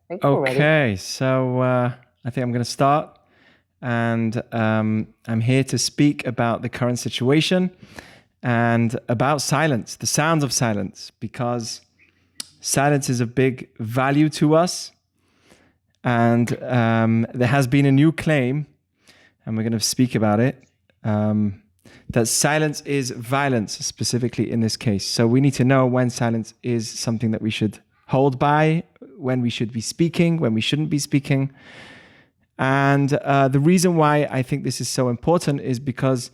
think we're ready. Okay, so I think I'm going to start, and I'm here to speak about the current situation and about silence, the sounds of silence, because silence is a big value to us. And there has been a new claim, and we're going to speak about it, that silence is violence, specifically in this case. So we need to know when silence is something that we should hold by, when we should be speaking, when we shouldn't be speaking. And the reason why I think this is so important is because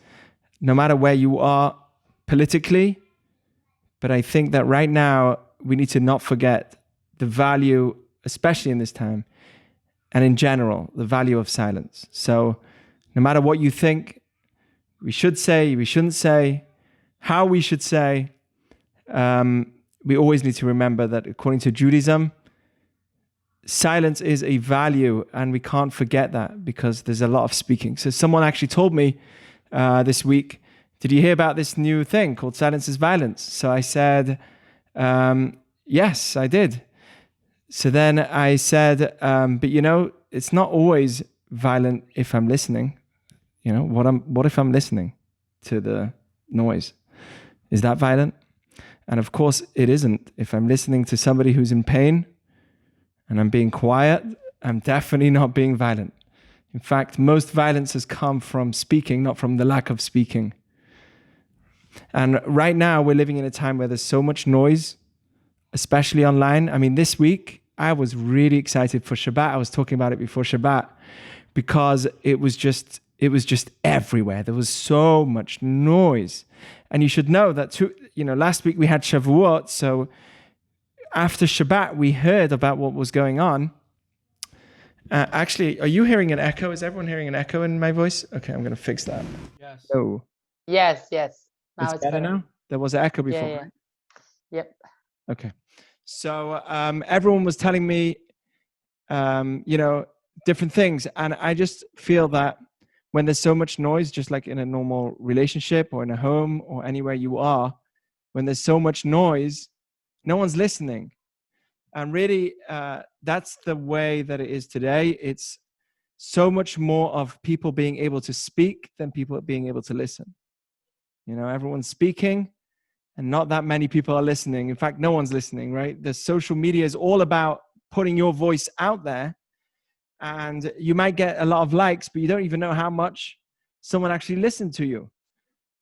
no matter where you are politically, but I think that right now we need to not forget the value, especially in this time, and in general, the value of silence. So no matter what you think, we should say, we shouldn't say, how we should say, we always need to remember that according to Judaism, silence is a value, and we can't forget that because there's a lot of speaking. So someone actually told me this week, did you hear about this new thing called silence is violence? So I said, yes, I did. So then I said, but it's not always violent if I'm listening. What if I'm listening to the noise? Is that violent? And of course it isn't. If I'm listening to somebody who's in pain and I'm being quiet, I'm definitely not being violent. In fact, most violence has come from speaking, not from the lack of speaking. And right now we're living in a time where there's so much noise, especially online. I mean, this week I was really excited for Shabbat. I was talking about it before Shabbat because it was just everywhere. There was so much noise. And you should know that last week we had Shavuot, so after Shabbat we heard about what was going on. Actually, are you hearing an echo? Is everyone hearing an echo in my voice? Okay, I'm going to fix that. Yes. Oh. Yes. Now It's better now? There was an echo before. Yeah. Right? Yep. Okay. So everyone was telling me, different things. And I just feel that when there's so much noise, just like in a normal relationship or in a home or anywhere you are, when there's so much noise, no one's listening. And really, that's the way that it is today. It's so much more of people being able to speak than people being able to listen. Everyone's speaking and not that many people are listening. In fact, no one's listening, right? The social media is all about putting your voice out there. And you might get a lot of likes, but you don't even know how much someone actually listened to you.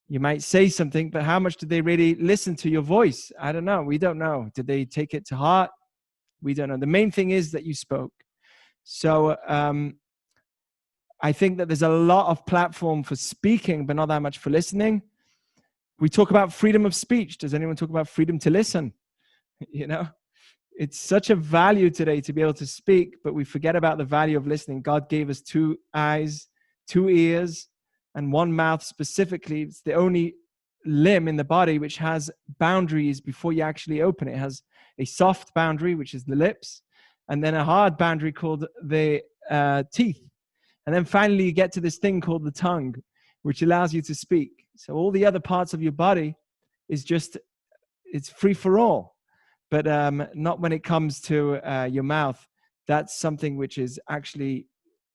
You might say something, but how much did they really listen to your voice? I don't know. We don't know. Did they take it to heart? We don't know. The main thing is that you spoke. So I think that there's a lot of platform for speaking, but not that much for listening. We talk about freedom of speech. Does anyone talk about freedom to listen? It's such a value today to be able to speak, but we forget about the value of listening. God gave us 2 eyes, 2 ears, and 1 mouth specifically. It's the only limb in the body which has boundaries before you actually open it. It has a soft boundary, which is the lips, and then a hard boundary called the teeth. And then finally you get to this thing called the tongue, which allows you to speak. So all the other parts of your body is it's free for all. But not when it comes to your mouth. That's something which is actually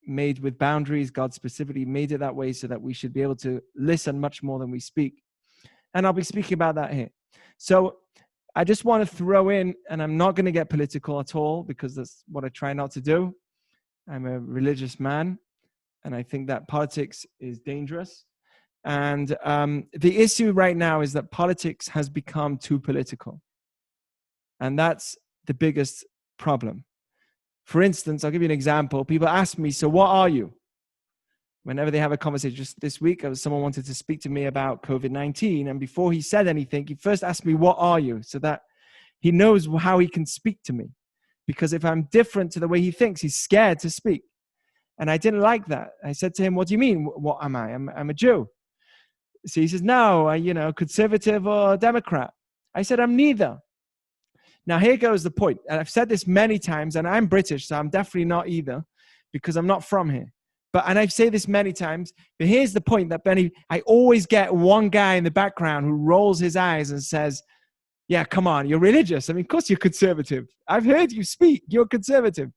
made with boundaries. God specifically made it that way so that we should be able to listen much more than we speak. And I'll be speaking about that here. So I just want to throw in, and I'm not going to get political at all because that's what I try not to do. I'm a religious man, and I think that politics is dangerous. And the issue right now is that politics has become too political. And that's the biggest problem. For instance, I'll give you an example. People ask me, so what are you? Whenever they have a conversation, just this week, someone wanted to speak to me about COVID-19. And before he said anything, he first asked me, what are you? So that he knows how he can speak to me. Because if I'm different to the way he thinks, he's scared to speak. And I didn't like that. I said to him, what do you mean? What am I? I'm a Jew. So he says, no, conservative or Democrat. I said, I'm neither. Now, here goes the point. And I've said this many times, and I'm British, so I'm definitely not either, because I'm not from here. And I've said this many times, but here's the point that Benny, I always get one guy in the background who rolls his eyes and says, Yeah, come on, you're religious. I mean, of course you're conservative. I've heard you speak. You're conservative.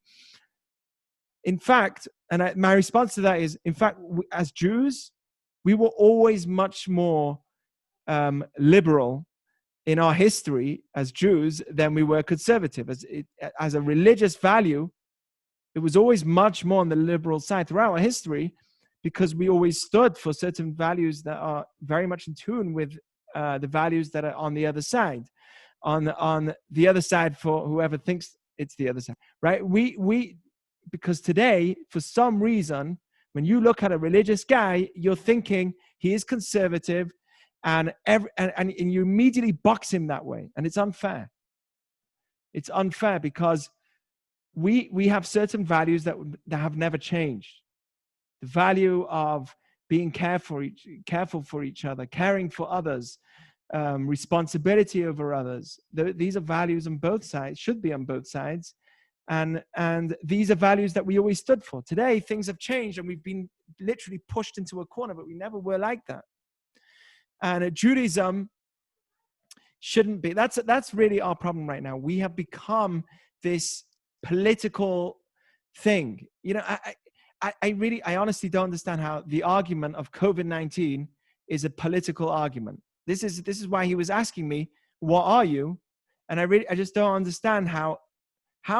In fact, and my response to that is, in fact, as Jews, we were always much more liberal in our history as Jews than we were conservative. As a religious value, it was always much more on the liberal side throughout our history, because we always stood for certain values that are very much in tune with the values that are on the other side. On the other side, for whoever thinks it's the other side, right? We because today, for some reason, when you look at a religious guy, you're thinking he is conservative, and you immediately box him that way, and it's unfair. It's unfair because we have certain values that have never changed. The value of being careful for each other, caring for others, responsibility over others. These are values on both sides, should be on both sides. And these are values that we always stood for. Today, things have changed and we've been literally pushed into a corner, but we never were like that. And Judaism shouldn't be. That's really our problem right now. We have become this political thing. You know, I honestly don't understand how the argument of COVID-19 is a political argument. This is why he was asking me, what are you? And I just don't understand how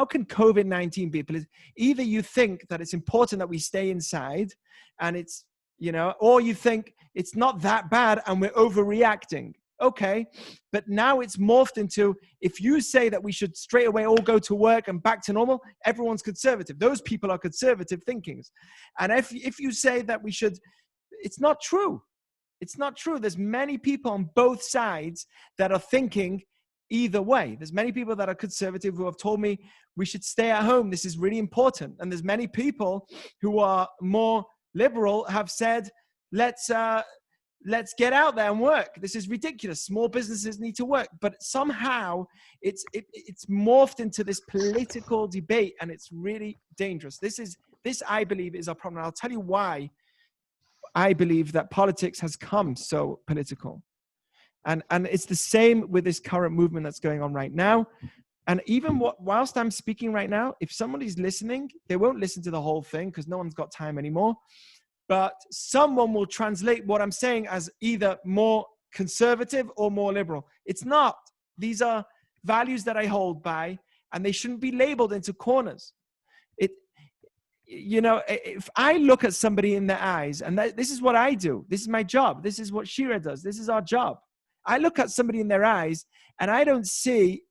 can COVID-19 be political? Either you think that it's important that we stay inside and it's, you know, or you think it's not that bad and we're overreacting. Okay, but now it's morphed into, if you say that we should straight away all go to work and back to normal, everyone's conservative. Those people are conservative thinkings. And if you say that we should, it's not true. It's not true. There's many people on both sides that are thinking either way. There's many people that are conservative who have told me we should stay at home. This is really important. And there's many people who are more liberal have said, let's get out there and work. This is ridiculous. Small businesses need to work. But somehow it's morphed into this political debate, and it's really dangerous. This I believe is our problem. And I'll tell you why I believe that politics has come so political. And it's the same with this current movement that's going on right now. And even whilst I'm speaking right now, if somebody's listening, they won't listen to the whole thing because no one's got time anymore. But someone will translate what I'm saying as either more conservative or more liberal. It's not. These are values that I hold by, and they shouldn't be labeled into corners. You know, if I look at somebody in their eyes, and this is what I do. This is my job. This is what Shira does. This is our job. I look at somebody in their eyes, and I don't see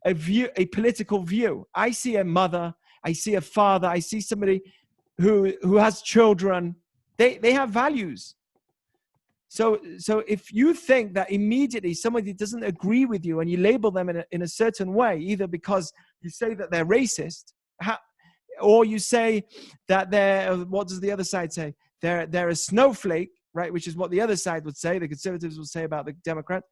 a political view. I see a mother. I see a father. I see somebody who has children. They have values. So if you think that immediately somebody doesn't agree with you and you label them in a certain way, either because you say that they're racist, or you say that what does the other side say? They're a snowflake, right? Which is what the other side would say. The conservatives will say about the Democrats.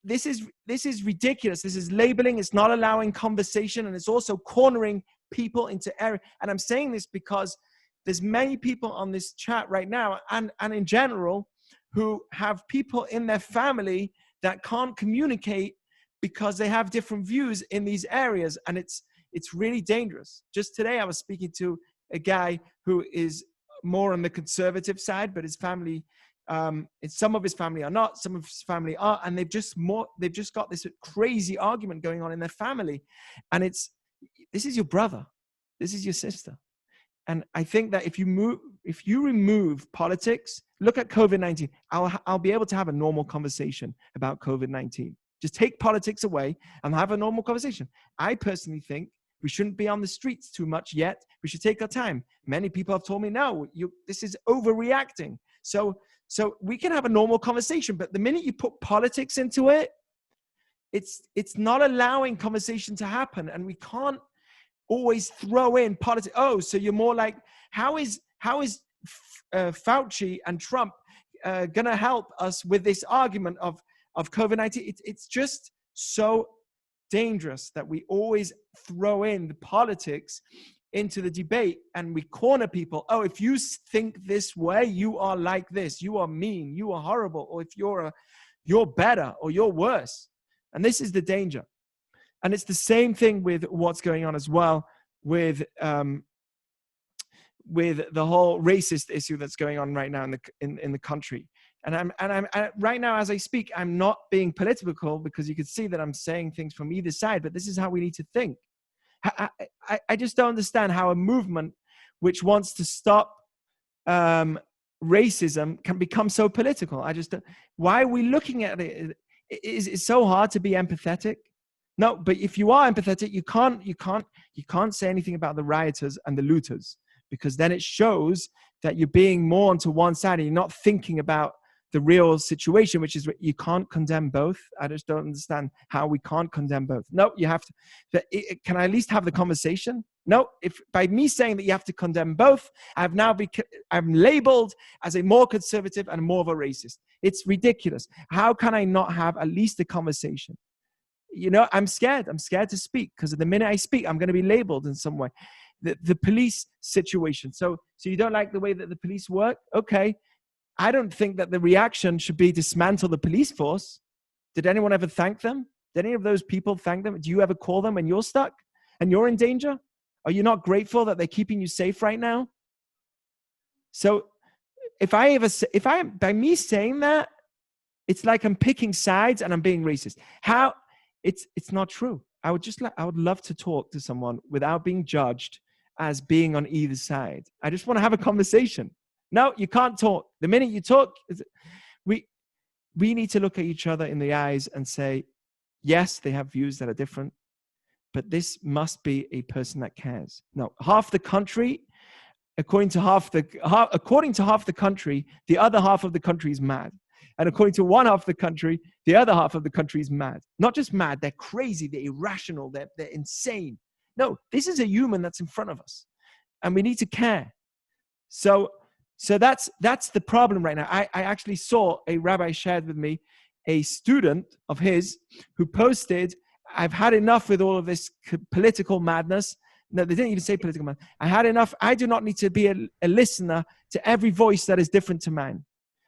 This is ridiculous. This is labeling. It's not allowing conversation, and it's also cornering people into error. And I'm saying this because there's many people on this chat right now, and in general, who have people in their family that can't communicate because they have different views in these areas, and it's really dangerous. Just today, I was speaking to a guy who is more on the conservative side, but his family, some of his family are not, some of his family are, and they've just got this crazy argument going on in their family, and this is your brother, this is your sister. And I think that if you remove politics, look at COVID-19, I'll be able to have a normal conversation about COVID-19. Just take politics away and have a normal conversation. I personally think we shouldn't be on the streets too much yet. We should take our time. Many people have told me, no, this is overreacting. So we can have a normal conversation, but the minute you put politics into it, it's not allowing conversation to happen, and we can't always throw in politics. Oh, so you're more like, how is Fauci and Trump gonna help us with this argument of COVID-19? It's just so dangerous that we always throw in the politics into the debate, and we corner people. Oh, if you think this way, you are like this. You are mean. You are horrible. Or if you're better or you're worse. And this is the danger. And it's the same thing with what's going on as well with the whole racist issue that's going on right now in the country. And I'm right now, as I speak, I'm not being political, because you can see that I'm saying things from either side, but this is how we need to think. I just don't understand how a movement which wants to stop racism can become so political. I just don't. Why are we looking at it? It's so hard to be empathetic. No, but if you are empathetic, you can't say anything about the rioters and the looters, because then it shows that you're being more onto one side and you're not thinking about the real situation, which is you can't condemn both. I just don't understand how we can't condemn both. No, you have to. Can I at least have the conversation? No, if by me saying that you have to condemn both, I'm labeled as a more conservative and more of a racist. It's ridiculous. How can I not have at least a conversation? You know, I'm scared. I'm scared to speak, because the minute I speak, I'm going to be labeled in some way. The police situation. So you don't like the way that the police work? Okay. I don't think that the reaction should be dismantle the police force. Did anyone ever thank them? Did any of those people thank them? Do you ever call them when you're stuck and you're in danger? Are you not grateful that they're keeping you safe right now? So by me saying that, it's like I'm picking sides and I'm being racist. How? It's not true. I would love to talk to someone without being judged as being on either side. I just want to have a conversation. No, you can't talk. The minute you talk, we need to look at each other in the eyes and say, yes, they have views that are different, but this must be a person that cares. No, half the country, according to half the country, the other half of the country is mad. And according to one half of the country, the other half of the country is mad. Not just mad, they're crazy, they're irrational, they're insane. No, this is a human that's in front of us, and we need to care. So that's the problem right now. I actually saw a rabbi shared with me, a student of his, who posted, I've had enough with all of this political madness. No, they didn't even say political madness. I had enough. I do not need to be a listener to every voice that is different to mine.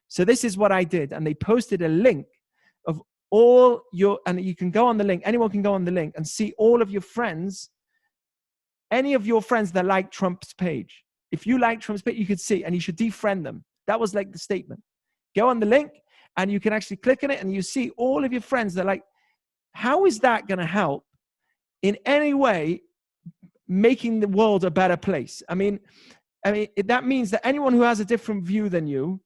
So this is what I did. And they posted a link of and you can go on the link. Anyone can go on the link and see all of your friends, any of your friends that like Trump's page. If you like Trump's page, you could see, and you should defriend them. That was like the statement. Go on the link and you can actually click on it and you see all of your friends that like, how is that going to help in any way making the world a better place? I mean, that means that anyone who has a different view than you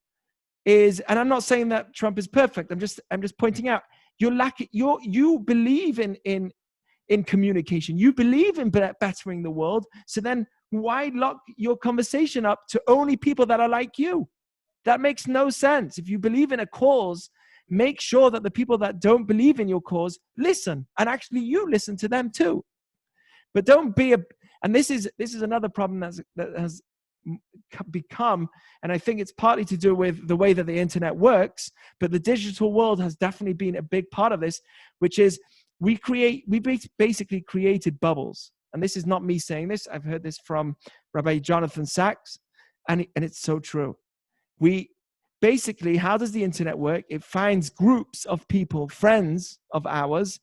is, and I'm not saying that Trump is perfect. I'm just pointing out you believe in communication. You believe in bettering the world. So then why lock your conversation up to only people that are like you? That makes no sense. If you believe in a cause, make sure that the people that don't believe in your cause listen, and actually you listen to them too. But don't be and this is another problem that has become, and I think it's partly to do with the way that the internet works, but the digital world has definitely been a big part of this, which is we basically created bubbles. And this is not me saying this. I've heard this from Rabbi Jonathan Sachs, and it's so true. We basically, how does the internet work? It finds groups of people, friends of ours,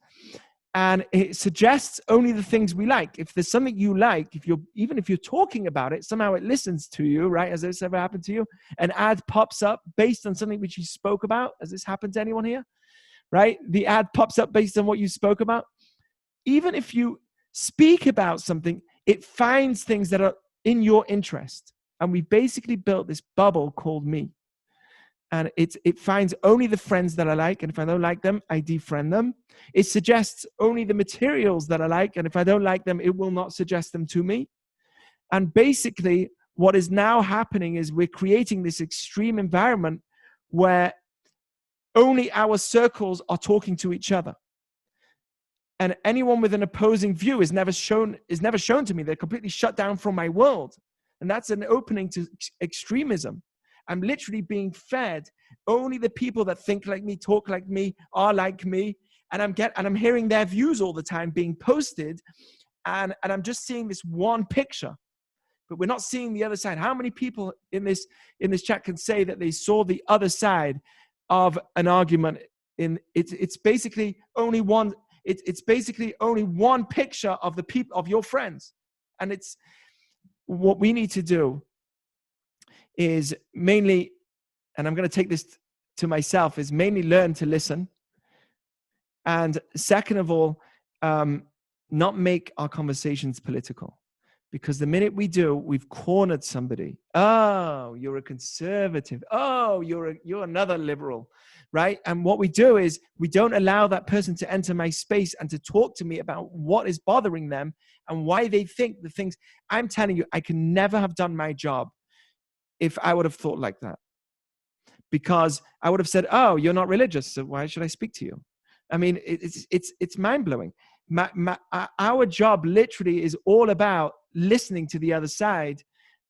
and it suggests only the things we like. If there's something you like, even if you're talking about it, somehow it listens to you, right? Has this ever happened to you? An ad pops up based on something which you spoke about. Has this happened to anyone here? Right? The ad pops up based on what you spoke about. Even if you speak about something, it finds things that are in your interest. And we basically built this bubble called me. And it finds only the friends that I like. And if I don't like them, I defriend them. It suggests only the materials that I like. And if I don't like them, it will not suggest them to me. And basically, what is now happening is we're creating this extreme environment where only our circles are talking to each other. And anyone with an opposing view is never shown to me. They're completely shut down from my world. And that's an opening to extremism. I'm literally being fed only the people that think like me, talk like me, are like me. And I'm hearing their views all the time being posted. And I'm just seeing this one picture, but we're not seeing the other side. How many people in this chat can say that they saw the other side of an argument it's basically only one. It's basically only one picture of the people of your friends, and it's what we need to do is mainly, and I'm going to take this to myself, is mainly learn to listen, and second of all, not make our conversations political. Because the minute we do, we've cornered somebody. Oh, you're a conservative. Oh, you're another liberal, right? And what we do is we don't allow that person to enter my space and to talk to me about what is bothering them and why they think the things. I'm telling you, I can never have done my job if I would have thought like that. Because I would have said, oh, you're not religious, so why should I speak to you? I mean, it's mind-blowing. Our job literally is all about listening to the other side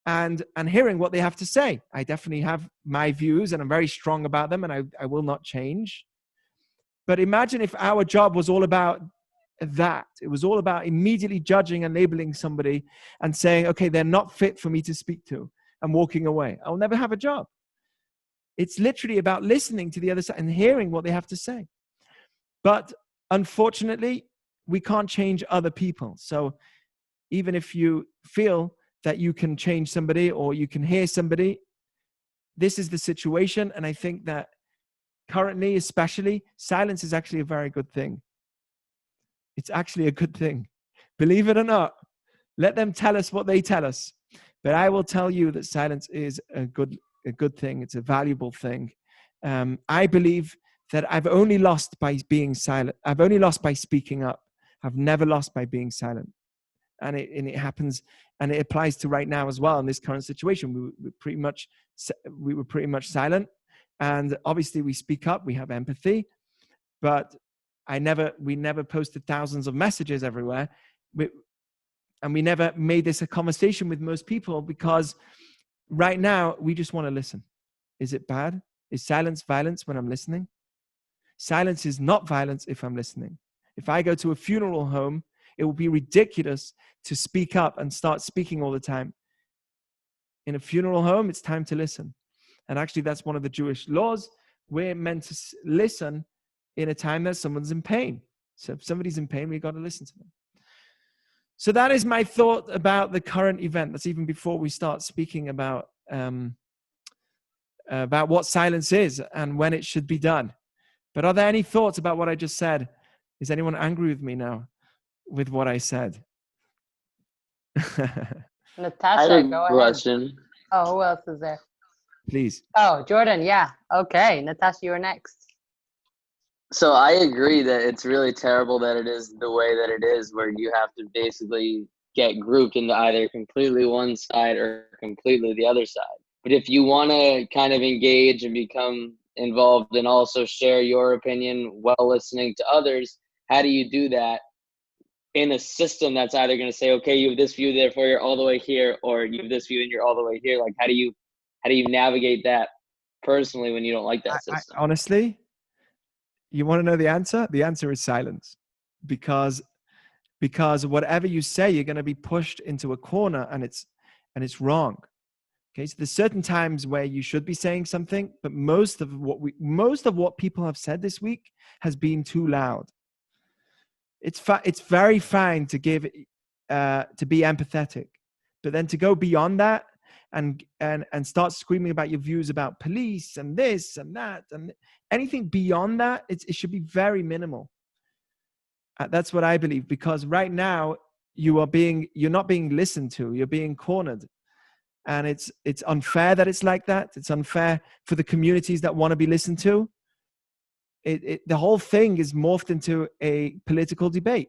and hearing what they have to say. I definitely have my views and I'm very strong about them, and I will not change. But imagine if our job was all about that. It was all about immediately judging and labeling somebody and saying, okay, they're not fit for me to speak to, and walking away. I'll never have a job. It's literally about listening to the other side and hearing what they have to say. But unfortunately, we can't change other people. So even if you feel that you can change somebody or you can hear somebody, this is the situation. And I think that currently, especially, silence is actually a very good thing. It's actually a good thing. Believe it or not, let them tell us what they tell us. But I will tell you that silence is a good thing. It's a valuable thing. I believe that I've only lost by being silent. I've only lost by speaking up. I've never lost by being silent. And it happens, and it applies to right now as well in this current situation. We were pretty much silent, and obviously we speak up. We have empathy, but we never posted thousands of messages everywhere, and we never made this a conversation with most people, because right now we just want to listen. Is it bad? Is silence violence when I'm listening? Silence is not violence if I'm listening. If I go to a funeral home, it will be ridiculous to speak up and start speaking all the time. In a funeral home, it's time to listen. And actually, that's one of the Jewish laws. We're meant to listen in a time that someone's in pain. So if somebody's in pain, we've got to listen to them. So that is my thought about the current event. That's even before we start speaking about what silence is and when it should be done. But are there any thoughts about what I just said? Is anyone angry with me now with what I said? Natasha, go ahead. Question. Oh, who else is there? Please. Oh, Jordan, yeah. Okay, Natasha, you're next. So I agree that it's really terrible that it is the way that it is, where you have to basically get grouped into either completely one side or completely the other side. But if you want to kind of engage and become involved and also share your opinion while listening to others, how do you do that in a system that's either going to say, okay, you have this view, therefore you're all the way here, or you have this view and you're all the way here? Like, how do you navigate that personally when you don't like that system? Honestly, you want to know the answer? The answer is silence. Because whatever you say, you're going to be pushed into a corner, and it's wrong. Okay, so there's certain times where you should be saying something, but most of what people have said this week has been too loud. It's very fine to be empathetic, but then to go beyond that and start screaming about your views about police and this and that and anything beyond that, it should be very minimal. That's what I believe, because right now you're not being listened to. You're being cornered. And it's unfair that it's like that. It's unfair for the communities that want to be listened to. The whole thing is morphed into a political debate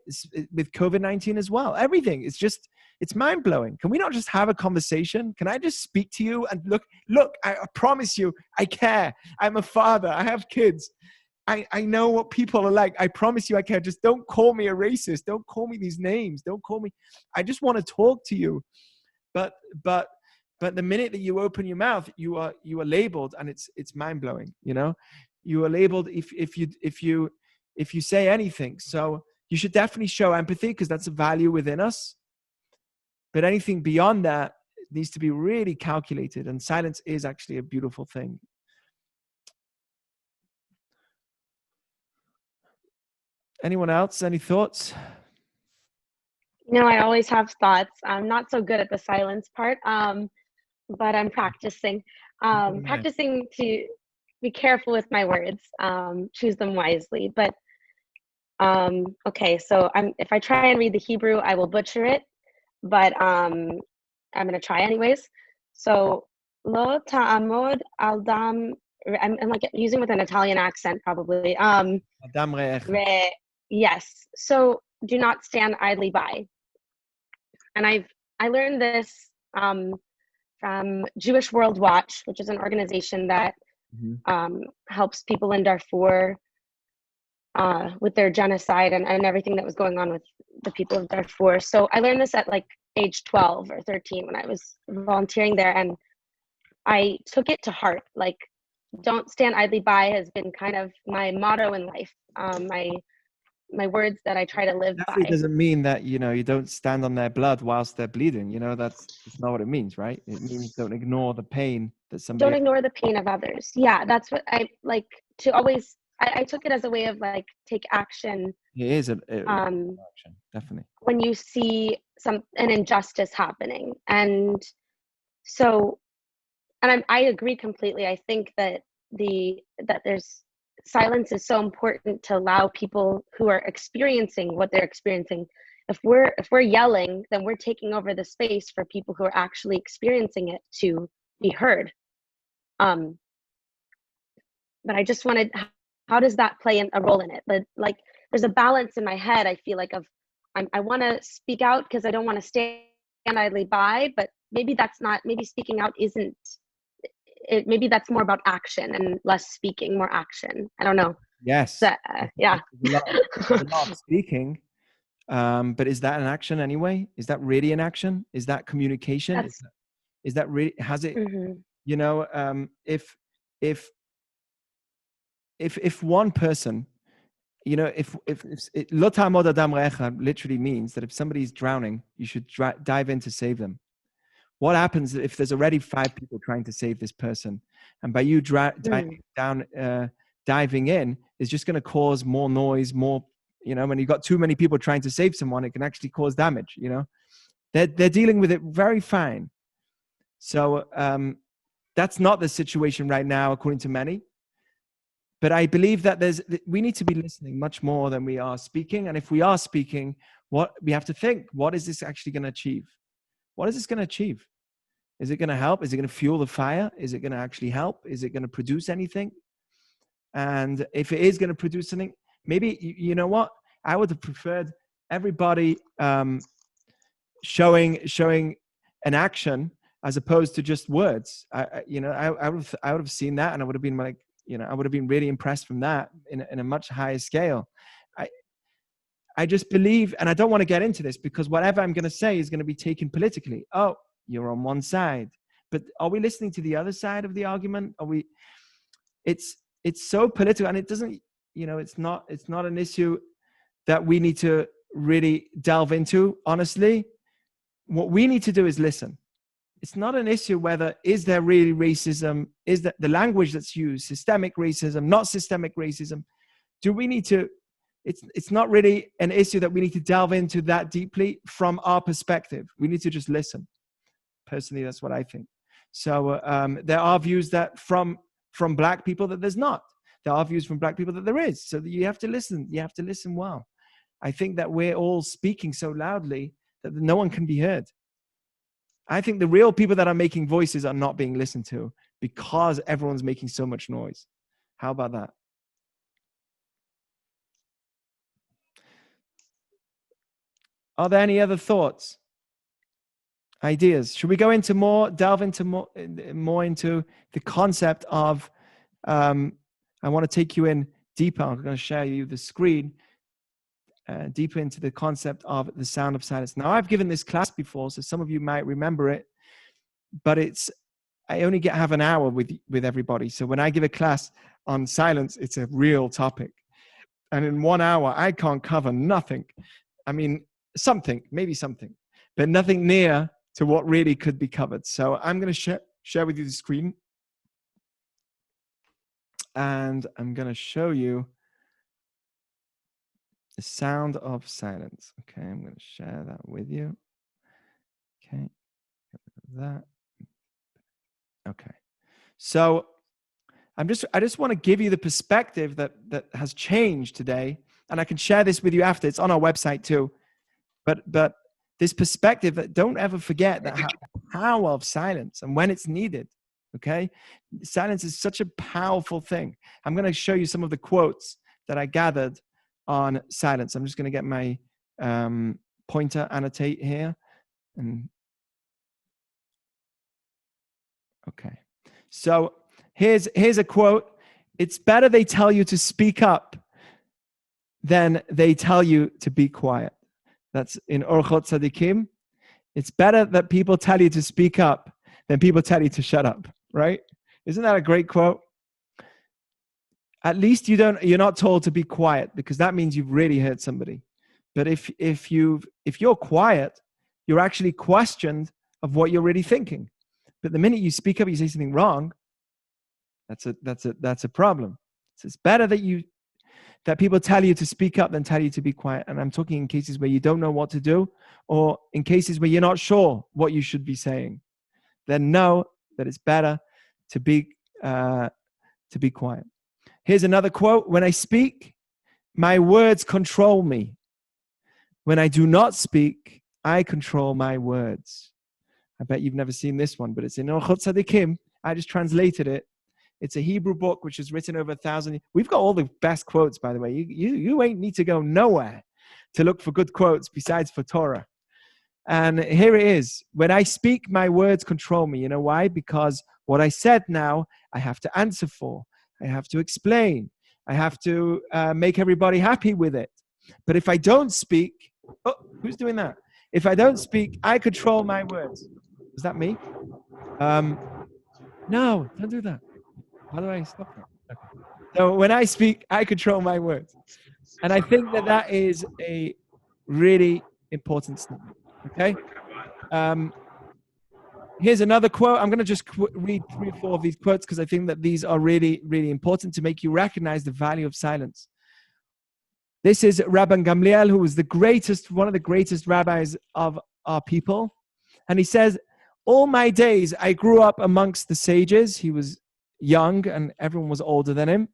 with COVID-19 as well. Everything is it's mind-blowing. Can we not just have a conversation? Can I just speak to you and look, I promise you, I care. I'm a father. I have kids. I know what people are like. I promise you I care. Just don't call me a racist. Don't call me these names. Don't call me. I just want to talk to you. But the minute that you open your mouth, you are labeled, and it's mind-blowing. You know, you are labeled if you say anything. So you should definitely show empathy, because that's a value within us. But anything beyond that needs to be really calculated, and silence is actually a beautiful thing. Anyone else? Any thoughts? I always have thoughts. I'm not so good at the silence part, but I'm practicing. Yeah. Practicing to be careful with my words, choose them wisely. But okay, so if I try and read the Hebrew, I will butcher it, but I'm gonna try anyways. So lo ta'amod al dam. I'm like using with an Italian accent probably. Adam re'echa. Yes. So do not stand idly by. And I learned this from Jewish World Watch, which is an organization that helps people in Darfur with their genocide and everything that was going on with the people of Darfur. So I learned this at like age 12 or 13 when I was volunteering there, and I took it to heart. Like, don't stand idly by has been kind of my motto in life. My words that I try to live Definitely by. doesn't mean that, you don't stand on their blood whilst they're bleeding. That's not what it means, right? It means don't ignore the pain that somebody. Don't ignore the pain of others. Yeah, that's what I like to always. I took it as a way of like take action. It is an action, definitely. When you see an injustice happening, and so, and I agree completely. I think that there's silence is so important to allow people who are experiencing what they're experiencing. If we're yelling, then we're taking over the space for people who are actually experiencing it to be heard. But I just wanted, how does that play a role in it? But like, there's a balance in my head. I feel like I want to speak out because I don't want to stand idly by, but maybe speaking out isn't it. Maybe that's more about action and less speaking, more action. I don't know. Yes. So, yeah. There's a lot of speaking. But is that an action anyway? Is that really an action? Is that communication? Is that really, has it, if one person, if lo ta'amod adam re'echa literally means that if somebody's drowning, you should dive in to save them. What happens if there's already 5 people trying to save this person, and by you diving in is just going to cause more noise, more, when you've got too many people trying to save someone, it can actually cause damage. They're dealing with it very fine. So that's not the situation right now, according to many. But I believe that we need to be listening much more than we are speaking. And if we are speaking, what we have to think, what is this actually going to achieve? What is this going to achieve? Is it going to help? Is it going to fuel the fire? Is it going to actually help? Is it going to produce anything? And if it is going to produce something, maybe, you know what? I would have preferred everybody showing an action as opposed to just words. I would have seen that, and I would have been like, I would have been really impressed from that in a much higher scale. I just believe, and I don't want to get into this because whatever I'm going to say is going to be taken politically. Oh, you're on one side, but are we listening to the other side of the argument? Are we? It's so political, and it doesn't. It's not an issue that we need to really delve into. Honestly, what we need to do is listen. It's not an issue whether is there really racism, is that the language that's used, systemic racism, not systemic racism. Do we need to? It's not really an issue that we need to delve into that deeply from our perspective. We need to just listen. Personally, that's what I think. So there are views that from Black people that there's not. There are views from Black people that there is. So you have to listen. You have to listen well. I think that we're all speaking so loudly that no one can be heard. I think the real people that are making voices are not being listened to because everyone's making so much noise. How about that? Are there any other thoughts, ideas? Should we delve into more into the concept of, I want to take you in deeper. I'm going to share you the screen, deeper into the concept of the sound of silence. Now, I've given this class before, so some of you might remember it, but I only have an hour with everybody. So when I give a class on silence, it's a real topic. And in 1 hour, I can't cover nothing. I mean, maybe something, but nothing near to what really could be covered. So I'm going to share with you the screen. And I'm going to show you The sound of silence. Okay, I'm going to share that with you. Okay, that. Okay, so I just want to give you the perspective that has changed today, and I can share this with you after. It's on our website too. But this perspective that don't ever forget that power of silence and when it's needed. Okay, silence is such a powerful thing. I'm going to show you some of the quotes that I gathered on silence. I'm just going to get my pointer annotate here. And okay, so here's a quote. It's better they tell you to speak up than they tell you to be quiet. That's in Orchot Tzadikim. It's better that people tell you to speak up than people tell you to shut up, right? Isn't that a great quote? At least you're not told to be quiet, because that means you've really hurt somebody. But if you're quiet, you're actually questioned of what you're really thinking. But the minute you speak up, you say something wrong, that's a problem. So it's better that people tell you to speak up than tell you to be quiet. And I'm talking in cases where you don't know what to do, or in cases where you're not sure what you should be saying. Then know that it's better to be quiet. Here's another quote. When I speak, my words control me. When I do not speak, I control my words. I bet you've never seen this one, but it's in Orchot Tzadikim. I just translated it. It's a Hebrew book which is written over 1,000. We've got all the best quotes, by the way. You ain't need to go nowhere to look for good quotes besides for Torah. And here it is. When I speak, my words control me. You know why? Because what I said now, I have to answer for. I have to explain. I have to make everybody happy with it. But if I don't speak, oh, who's doing that? If I don't speak, I control my words. Is that me? No, don't do that. How do I stop that? Okay. So when I speak, I control my words. And I think that is a really important statement. Okay? Here's another quote. I'm going to just read 3 or 4 of these quotes because I think that these are really, really important to make you recognize the value of silence. This is Rabbi Gamliel, who was one of the greatest rabbis of our people. And he says, all my days, I grew up amongst the sages. He was young and everyone was older than him.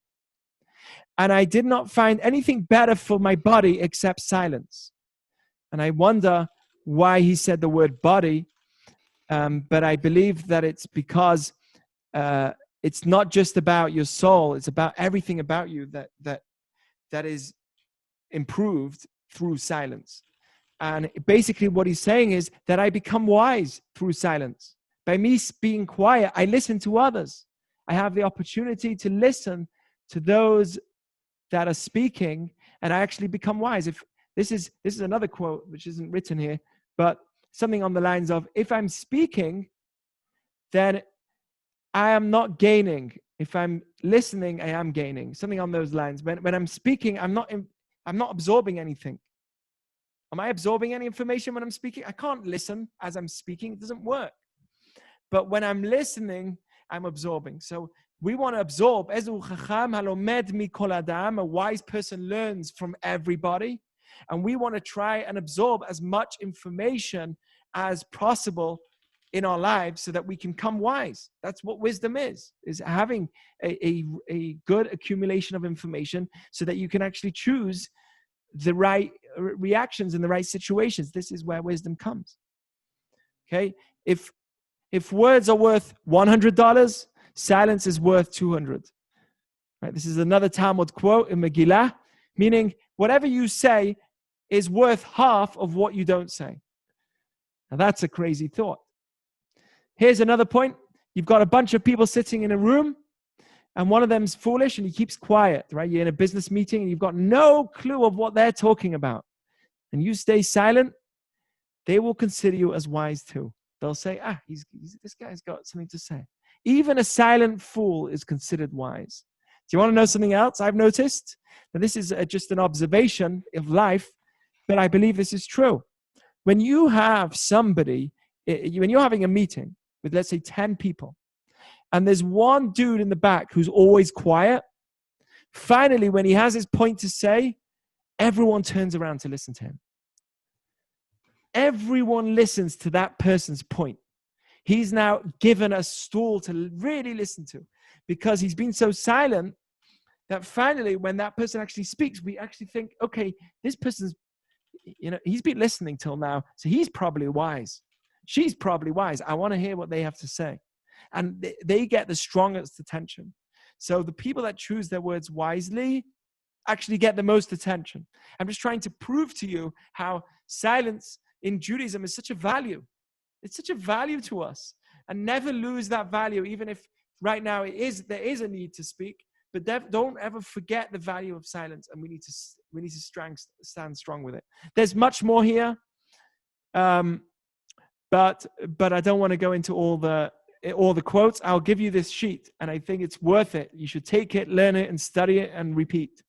And I did not find anything better for my body except silence. And I wonder why he said the word body. But I believe that it's because it's not just about your soul. It's about everything about you that is improved through silence. And basically what he's saying is that I become wise through silence. By me being quiet, I listen to others. I have the opportunity to listen to those that are speaking, and I actually become wise. If this is another quote which isn't written here, but something on the lines of, if I'm speaking, then I am not gaining. If I'm listening, I am gaining. Something on those lines. When I'm speaking, I'm not absorbing anything. Am I absorbing any information when I'm speaking? I can't listen as I'm speaking. It doesn't work. But when I'm listening, I'm absorbing. So we want to absorb. A wise person learns from everybody. And we want to try and absorb as much information as possible in our lives so that we can come wise. That's what wisdom is having a good accumulation of information so that you can actually choose the right reactions in the right situations. This is where wisdom comes. Okay? If words are worth $100, silence is worth $200. Right? This is another Talmud quote in Megillah, meaning whatever you say is worth half of what you don't say. Now that's a crazy thought. Here's another point. You've got a bunch of people sitting in a room and one of them's foolish and he keeps quiet, right? You're in a business meeting and you've got no clue of what they're talking about. And you stay silent, they will consider you as wise too. They'll say, this guy's got something to say. Even a silent fool is considered wise. Do you want to know something else I've noticed? Now, this is just an observation of life, but I believe this is true. When you have somebody, when you're having a meeting with, let's say, 10 people, and there's one dude in the back who's always quiet, finally, when he has his point to say, everyone turns around to listen to him. Everyone listens to that person's point. He's now given a stall to really listen to, because he's been so silent that finally when that person actually speaks, we actually think, okay, this person's, he's been listening till now, so he's probably wise. She's probably wise. I want to hear what they have to say. And they get the strongest attention. So the people that choose their words wisely actually get the most attention. I'm just trying to prove to you how silence in Judaism is such a value. It's such a value to us, and never lose that value, even if right now there is a need to speak, but don't ever forget the value of silence, and we need to stand strong with it. There's much more here, but I don't want to go into all the quotes. I'll give you this sheet, and I think it's worth it. You should take it, learn it, and study it, and repeat,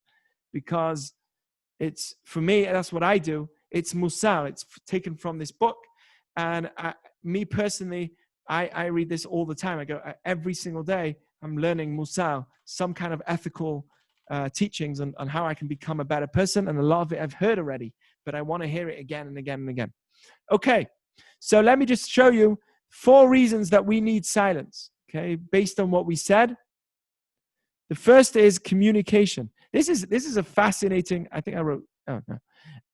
because it's, for me, that's what I do. It's Musar. It's taken from this book. And me personally, I read this all the time. I go, every single day, I'm learning Musar, some kind of ethical teachings on how I can become a better person. And a lot of it I've heard already, but I want to hear it again and again and again. Okay, so let me just show you 4 reasons that we need silence, okay, based on what we said. The first is communication. This is a fascinating, I think I wrote, oh no.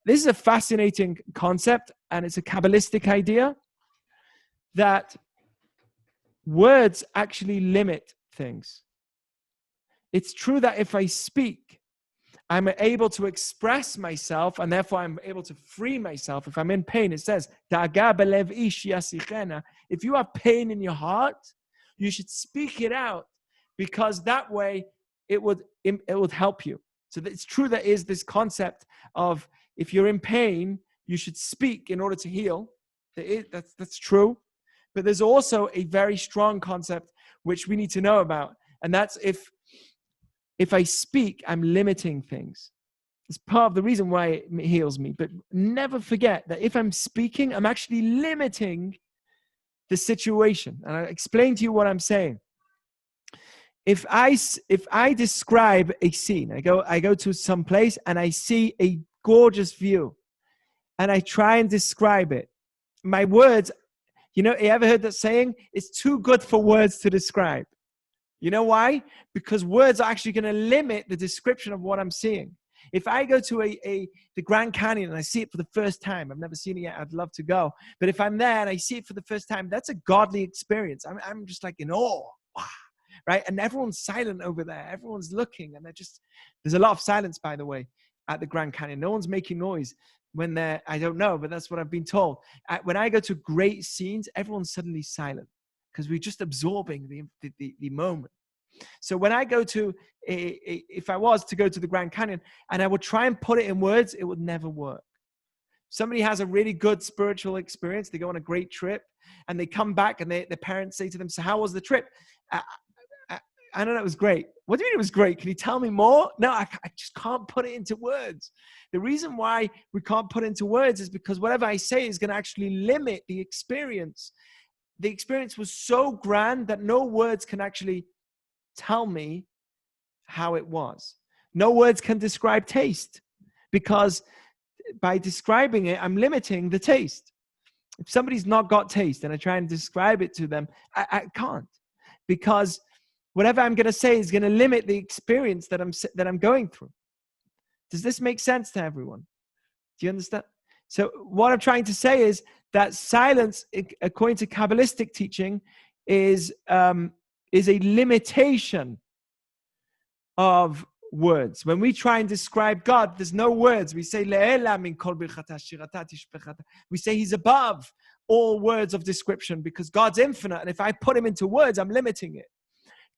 This is a fascinating concept, and it's a Kabbalistic idea that words actually limit things. It's true that if I speak, I'm able to express myself, and therefore I'm able to free myself. If I'm in pain, it says, if you have pain in your heart, you should speak it out, because that way it would help you. So it's true there is this concept of, if you're in pain, you should speak in order to heal. That's true. But there's also a very strong concept which we need to know about. And that's if I speak, I'm limiting things. It's part of the reason why it heals me. But never forget that if I'm speaking, I'm actually limiting the situation. And I'll explain to you what I'm saying. If I describe a scene, I go to some place and I see a gorgeous view, and I try and describe it. My words, you ever heard that saying? It's too good for words to describe. You know why? Because words are actually going to limit the description of what I'm seeing. If I go to the Grand Canyon and I see it for the first time, I've never seen it yet, I'd love to go. But if I'm there and I see it for the first time, that's a godly experience. I'm just like in awe. Wow. Right? And everyone's silent over there. Everyone's looking, and there's a lot of silence, by the way, at the Grand Canyon. No one's making noise when I don't know, but that's what I've been told. When I go to great scenes, everyone's suddenly silent, because we're just absorbing the moment. So when I go to, if I was to go to the Grand Canyon and I would try and put it in words, it would never work. Somebody has a really good spiritual experience. They go on a great trip and they come back, and their parents say to them, so how was the trip? I don't know, it was great. What do you mean it was great? Can you tell me more? No, I just can't put it into words. The reason why we can't put it into words is because whatever I say is going to actually limit the experience. The experience was so grand that no words can actually tell me how it was. No words can describe taste, because by describing it, I'm limiting the taste. If somebody's not got taste and I try and describe it to them, I can't, because whatever I'm going to say is going to limit the experience that I'm going through. Does this make sense to everyone? Do you understand? So what I'm trying to say is that silence, according to Kabbalistic teaching, is a limitation of words. When we try and describe God, there's no words. We say we say he's above all words of description, because God's infinite, and if I put him into words, I'm limiting it.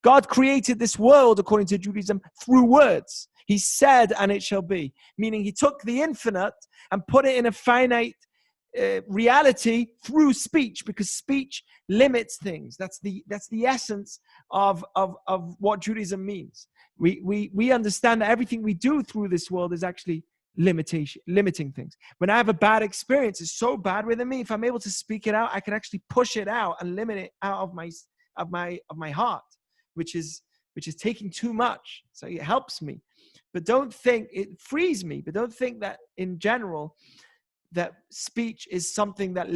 God created this world, according to Judaism, through words. He said, and it shall be. Meaning he took the infinite and put it in a finite reality through speech, because speech limits things. That's the essence of what Judaism means. We understand that everything we do through this world is actually limiting things. When I have a bad experience, it's so bad within me, if I'm able to speak it out, I can actually push it out and limit it out of my heart, which is which is taking too much. So it helps me. But don't think, it frees me, but don't think that in general, that speech is something that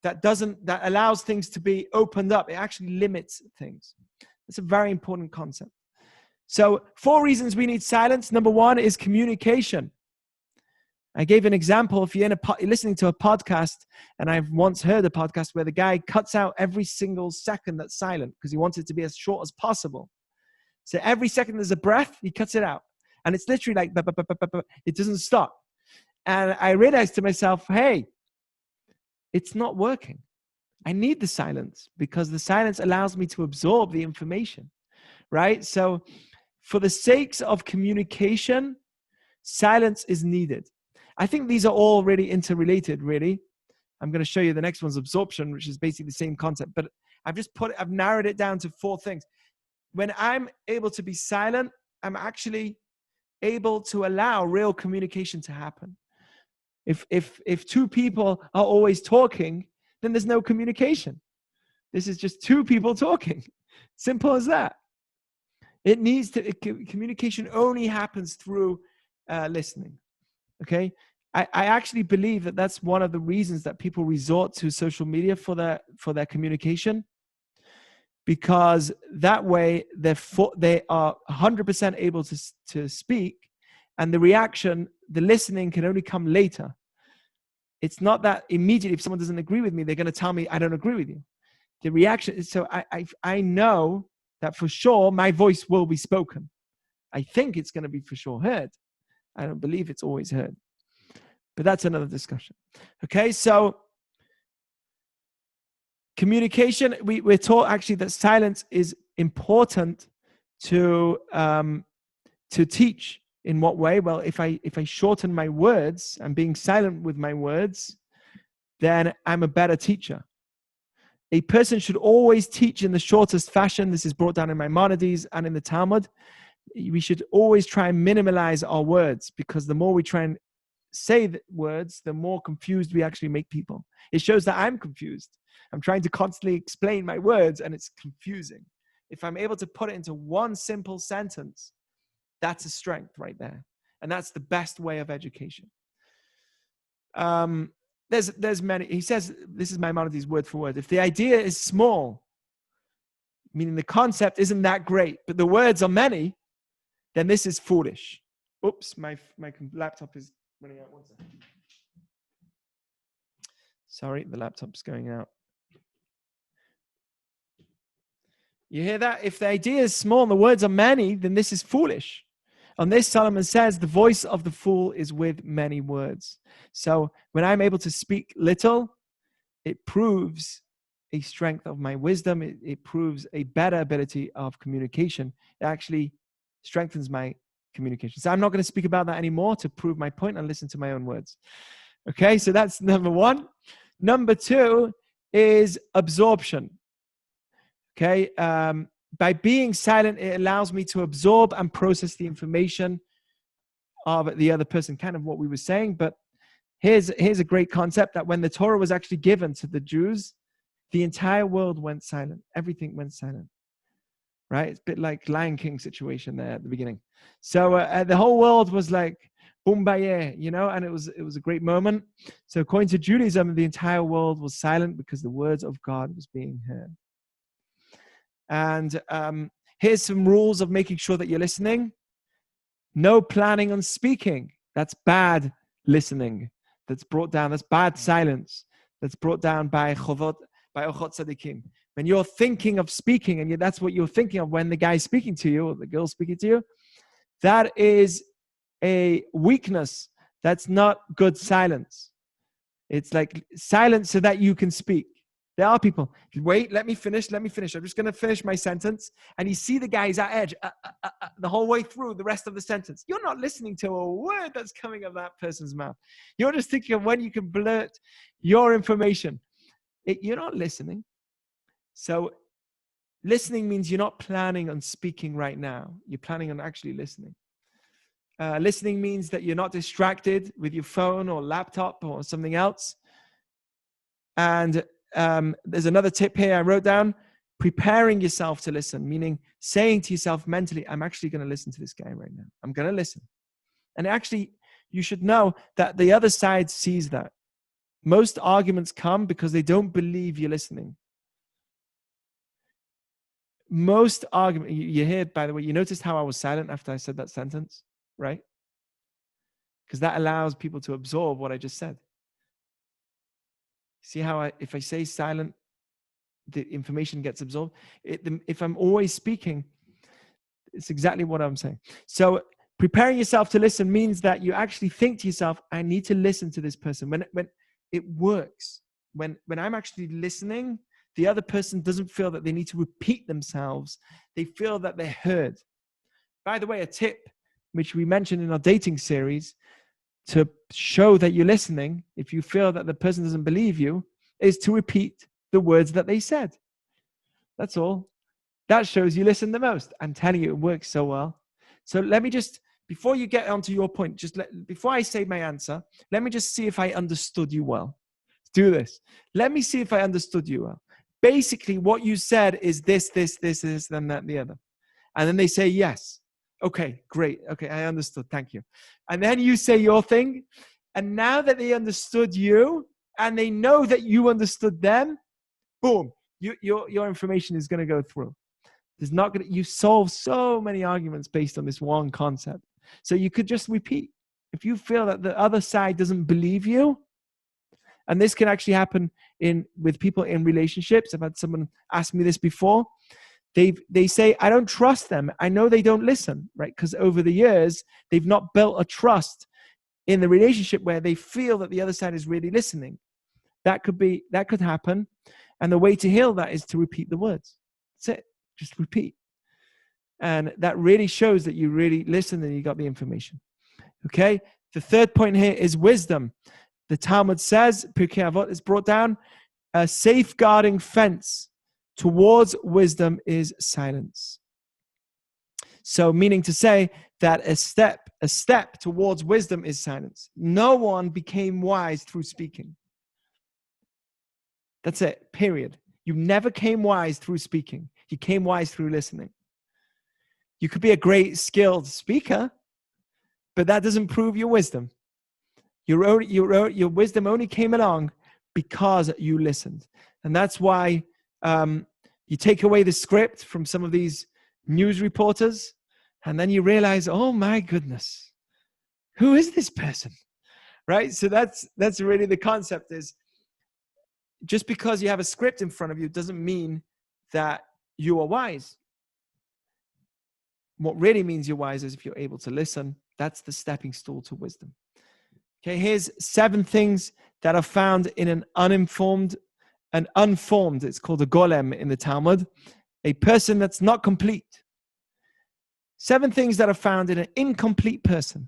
that allows things to be opened up. It actually limits things. It's a very important concept. So 4 reasons we need silence. Number 1 is communication. I gave an example. If you're listening to a podcast, and I've once heard a podcast where the guy cuts out every single second that's silent because he wants it to be as short as possible. So every second there's a breath, he cuts it out. And it's literally like, it doesn't stop. And I realized to myself, hey, it's not working. I need the silence because the silence allows me to absorb the information, right? So for the sakes of communication, silence is needed. I think these are all really interrelated, really. I'm going to show you the next one's absorption, which is basically the same concept, but I've narrowed it down to 4 things. When I'm able to be silent, I'm actually able to allow real communication to happen. If 2 people are always talking, then there's no communication. This is just 2 people talking. Simple as that. Communication only happens through listening. Okay? I actually believe that that's one of the reasons that people resort to social media for their communication, because that way they are 100% able to speak, and the listening can only come later. It's not that immediately if someone doesn't agree with me, they're going to tell me I don't agree with you. The reaction is, so I know that for sure my voice will be spoken. I think it's going to be for sure heard. I don't believe it's always heard. But that's another discussion. Okay, so communication, we're taught actually that silence is important to teach. In what way? Well, if I shorten my words, I'm being silent with my words, then I'm a better teacher. A person should always teach in the shortest fashion. This is brought down in Maimonides and in the Talmud. We should always try and minimalize our words, because the more we try and say the words, the more confused we actually make people. It shows that I'm confused. I'm trying to constantly explain my words and it's confusing. If I'm able to put it into one simple sentence, that's a strength right there. And that's the best way of education. There's many, he says, this is Maimonides word for word. If the idea is small, meaning the concept isn't that great, but the words are many, then this is foolish. Oops, my laptop is running out. 1 second. Sorry, the laptop's going out. You hear that? If the idea is small and the words are many, then this is foolish. On this, Solomon says, the voice of the fool is with many words. So when I'm able to speak little, it proves a strength of my wisdom. It proves a better ability of communication. It actually strengthens my communication. So I'm not going to speak about that anymore to prove my point and listen to my own words. Okay, so that's number 1. Number 2 is absorption. Okay, by being silent, it allows me to absorb and process the information of the other person, kind of what we were saying. But here's a great concept, that when the Torah was actually given to the Jews, the entire world went silent. Everything went silent, right? It's a bit like Lion King situation there at the beginning. So the whole world was like, boom, baye, and it was a great moment. So according to Judaism, the entire world was silent because the words of God was being heard. And here's some rules of making sure that you're listening. No planning on speaking. That's bad listening. That's brought down. That's bad silence. That's brought down by Ochot Tzadikim. When you're thinking of speaking, and that's what you're thinking of when the guy's speaking to you or the girl's speaking to you, that is a weakness. That's not good silence. It's like silence so that you can speak. There are people, wait, let me finish. I'm just going to finish my sentence. And you see the guy's at edge the whole way through the rest of the sentence. You're not listening to a word that's coming out of that person's mouth. You're just thinking of when you can blurt your information. You're not listening. So listening means you're not planning on speaking right now. You're planning on actually listening. Listening means that you're not distracted with your phone or laptop or something else. And there's another tip here I wrote down. preparing yourself to listen, meaning saying to yourself mentally, I'm actually going to listen to this guy right now. I'm going to listen. And actually, you should know that the other side sees that. Most arguments come because they don't believe you're listening. Most argument, you hear, by the way, you noticed how I was silent after I said that sentence, right? Because that allows people to absorb what I just said. See how if I say silent, the information gets absorbed. If I'm always speaking, it's exactly what I'm saying. So preparing yourself to listen means that you actually think to yourself, I need to listen to this person. When it works, when I'm actually listening, the other person doesn't feel that they need to repeat themselves. They feel that they're heard. By the way, a tip, which we mentioned in our dating series, to show that you're listening, if you feel that the person doesn't believe you, is to repeat the words that they said. That's all. That shows you listen the most. I'm telling you, it works so well. So let me just, before you get onto your point, before I say my answer, let me just see if I understood you well. Let's do this. Let me see if I understood you well. Basically, what you said is this, then that, the other. And then they say yes. Okay, great. Okay, I understood. Thank you. And then you say your thing. And now that they understood you and they know that you understood them, boom, your information is going to go through. You solve so many arguments based on this one concept. So you could just repeat. If you feel that the other side doesn't believe you, and this can actually happen with people in relationships. I've had someone ask me this before. They say, I don't trust them. I know they don't listen, right? Because over the years, they've not built a trust in the relationship where they feel that the other side is really listening. That could happen. And the way to heal that is to repeat the words. That's it. Just repeat. And that really shows that you really listened and you got the information. Okay? The third point here is wisdom. The Talmud says, Pirkei Avot is brought down, a safeguarding fence towards wisdom is silence. So meaning to say that a step towards wisdom is silence. No one became wise through speaking. That's it, period. You never came wise through speaking. You came wise through listening. You could be a great skilled speaker, but that doesn't prove your wisdom. Your wisdom only came along because you listened. And that's why you take away the script from some of these news reporters, and then you realize, oh my goodness, who is this person? Right? So that's really the concept, is just because you have a script in front of you doesn't mean that you are wise. What really means you're wise is if you're able to listen. That's the stepping stool to wisdom. Okay, here's 7 things that are found in an unformed, it's called a golem in the Talmud, a person that's not complete. 7 things that are found in an incomplete person,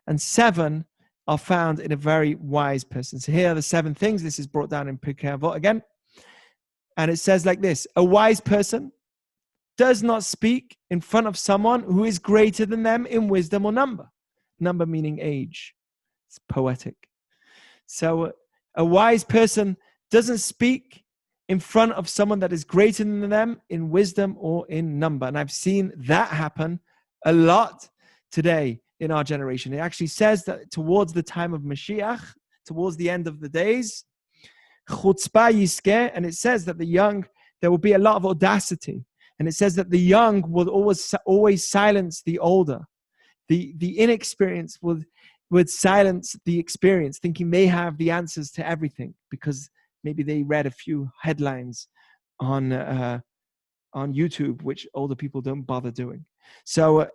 and 7 are found in a very wise person. So here are the 7 things. This is brought down in Pirkei Avot again. And it says like this: a wise person does not speak in front of someone who is greater than them in wisdom or number. Number meaning age. It's poetic. So a wise person doesn't speak in front of someone that is greater than them in wisdom or in number. And I've seen that happen a lot today in our generation. It actually says that towards the time of Mashiach, towards the end of the days, chutzpah yiskeh, and it says that the young, there will be a lot of audacity. And it says that the young will always silence the older. The inexperienced would silence the experience, thinking they have the answers to everything because maybe they read a few headlines on YouTube, which older people don't bother doing. So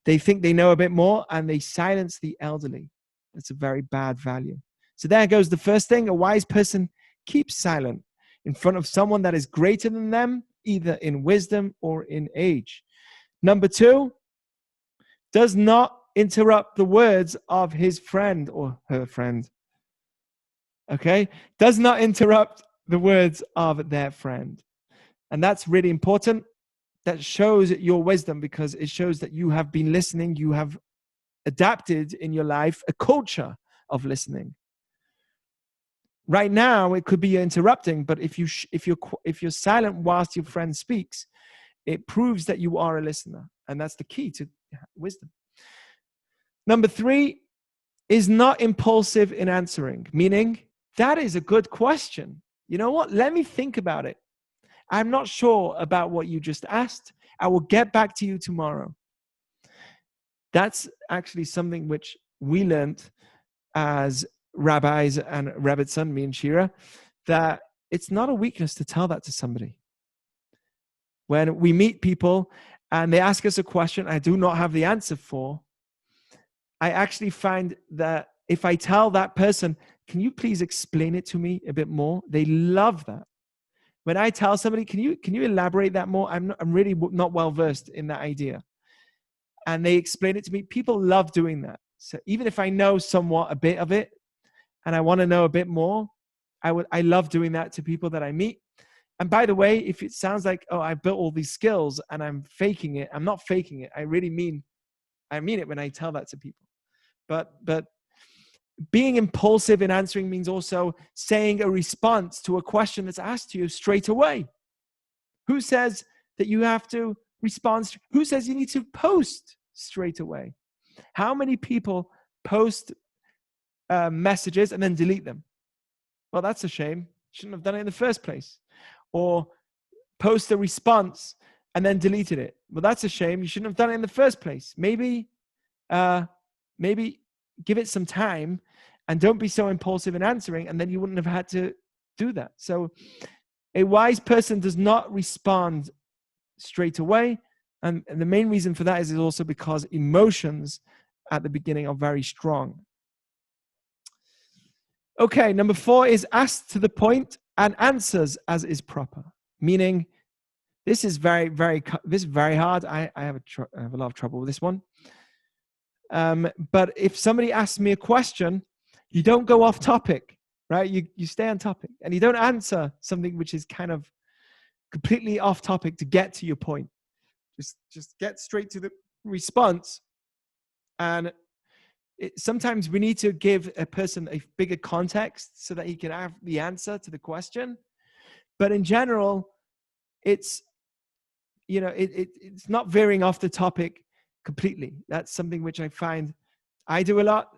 they think they know a bit more, and they silence the elderly. That's a very bad value. So there goes the first thing. A wise person keeps silent in front of someone that is greater than them, either in wisdom or in age. Number 2, does not interrupt the words of his friend or her friend. Okay? Does not interrupt the words of their friend. And that's really important. That shows your wisdom, because it shows that you have been listening. You have adapted in your life a culture of listening. right now it could be interrupting, but if you're silent whilst your friend speaks, it proves that you are a listener, and that's the key to wisdom. Number 3 is not impulsive in answering, meaning that is a good question. You know what? Let me think about it. I'm not sure about what you just asked. I will get back to you tomorrow. That's actually something which we learned as rabbis and Rebbetzin, me and Shira, that it's not a weakness to tell that to somebody. When we meet people and they ask us a question I do not have the answer for, I actually find that if I tell that person, can you please explain it to me a bit more? They love that. When I tell somebody, can you elaborate that more? I'm really not well versed in that idea. And they explain it to me. People love doing that. So even if I know somewhat a bit of it and I want to know a bit more, I love doing that to people that I meet. And by the way, if it sounds like, oh, I built all these skills and I'm faking it, I'm not faking it. I mean it when I tell that to people. But being impulsive in answering means also saying a response to a question that's asked to you straight away. Who says that you have to respond? Who says you need to post straight away? How many people post messages and then delete them? Well, that's a shame. Shouldn't have done it in the first place. Or post a response and then deleted it. Well, that's a shame. You shouldn't have done it in the first place. Maybe give it some time and don't be so impulsive in answering, and then you wouldn't have had to do that. So a wise person does not respond straight away. And the main reason for that is also because emotions at the beginning are very strong. Okay, number 4 is ask to the point and answers as is proper. Meaning, this is very hard. I have a lot of trouble with this one. But if somebody asks me a question, you don't go off topic, right? You stay on topic, and you don't answer something which is kind of completely off topic to get to your point. Just get straight to the response. And sometimes we need to give a person a bigger context so that he can have the answer to the question. But in general, it's not veering off the topic completely. That's something which I find I do a lot,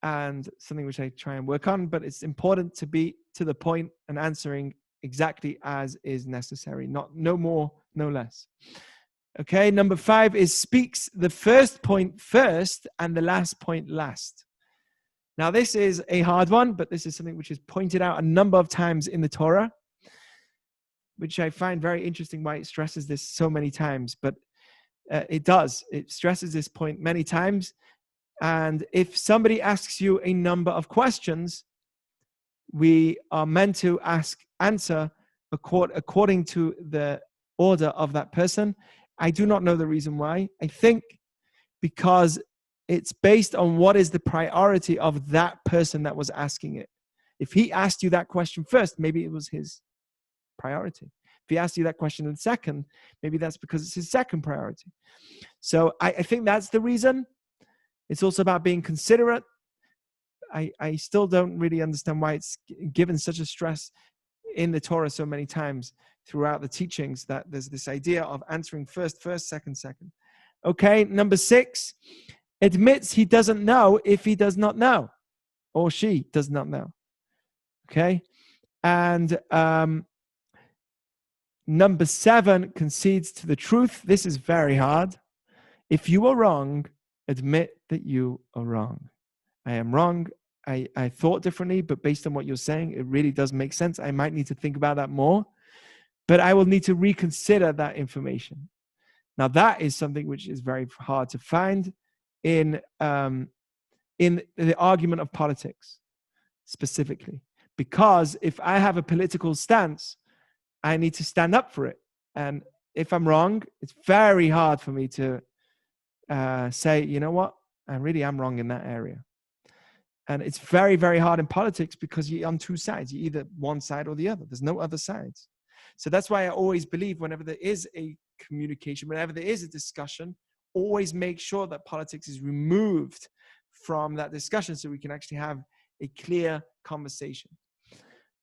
and something which I try and work on. But it's important to be to the point and answering exactly as is necessary, no more, no less. Okay, number 5 is speaks the first point first and the last point last. Now, this is a hard one, but this is something which is pointed out a number of times in the Torah, which I find very interesting why it stresses this so many times. But it stresses this point many times. And if somebody asks you a number of questions, we are meant to answer according to the order of that person. I do not know the reason why. I think because it's based on what is the priority of that person that was asking it. If he asked you that question first, maybe it was his priority. If he asked you that question in second, maybe that's because it's his second priority. So I think that's the reason. It's also about being considerate. I still don't really understand why it's given such a stress in the Torah so many times throughout the teachings, that there's this idea of answering first, second. Okay, number 6, admits he doesn't know if he does not know, or she does not know. Okay, and number 7, concedes to the truth. This is very hard. If you are wrong, admit that you are wrong. I am wrong. I thought differently, but based on what you're saying, it really does make sense. I might need to think about that more, but I will need to reconsider that information. Now, that is something which is very hard to find in the argument of politics specifically, because if I have a political stance, I need to stand up for it. And if I'm wrong, it's very hard for me to say, you know what, I really am wrong in that area. And it's very, very hard in politics because you're on two sides. You're either one side or the other. There's no other sides. So that's why I always believe whenever there is a communication, whenever there is a discussion, always make sure that politics is removed from that discussion so we can actually have a clear conversation.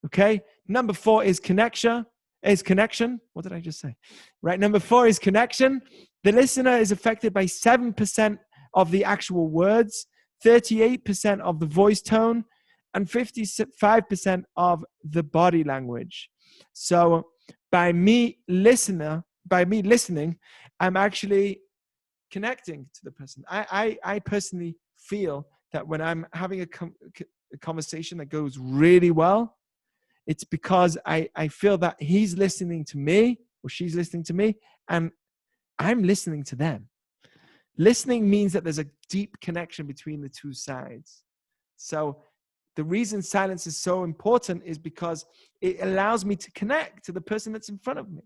Okay. Number 4 is connection. What did I just say? Right. Number 4 is connection. The listener is affected by 7% of the actual words, 38% of the voice tone, and 55% of the body language. So by me listening, I'm actually connecting to the person. I personally feel that when I'm having a conversation that goes really well, it's because I feel that he's listening to me or she's listening to me and I'm listening to them. Listening means that there's a deep connection between the two sides. So the reason silence is so important is because it allows me to connect to the person that's in front of me.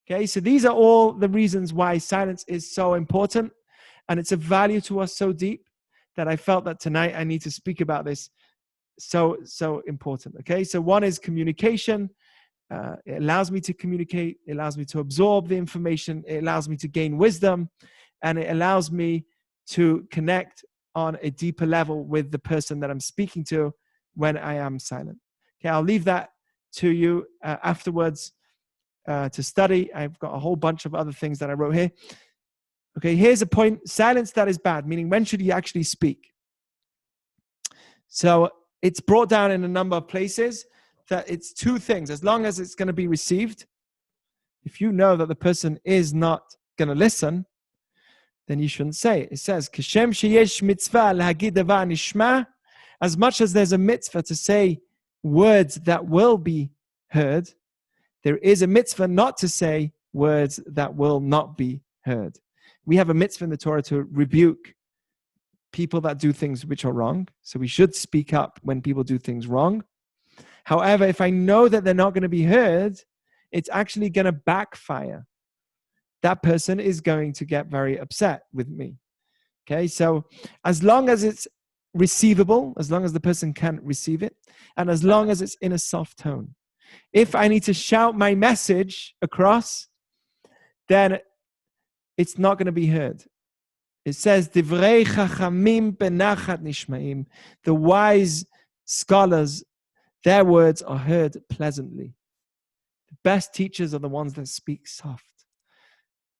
Okay, so these are all the reasons why silence is so important, and it's a value to us so deep that I felt that tonight I need to speak about this. So important. Okay, so one is communication. It allows me to communicate. It allows me to absorb the information. It allows me to gain wisdom, and it allows me to connect on a deeper level with the person that I'm speaking to when I am silent. Okay, I'll leave that to you afterwards to study. I've got a whole bunch of other things that I wrote here. Okay, here's a point. Silence that is bad, meaning when should you actually speak? So it's brought down in a number of places that it's 2 things. As long as it's going to be received, if you know that the person is not going to listen, then you shouldn't say it. It says, "Kishem sheyesh mitzvah lahagid davar nishma," as much as there's a mitzvah to say words that will be heard, there is a mitzvah not to say words that will not be heard. We have a mitzvah in the Torah to rebuke people that do things which are wrong. So we should speak up when people do things wrong. However, if I know that they're not going to be heard, it's actually going to backfire. That person is going to get very upset with me. Okay, so as long as it's receivable, as long as the person can receive it, and as long as it's in a soft tone. If I need to shout my message across, then it's not going to be heard. It says, "Divrei chachamim benachat nishmaim." The wise scholars, their words are heard pleasantly. The best teachers are the ones that speak soft.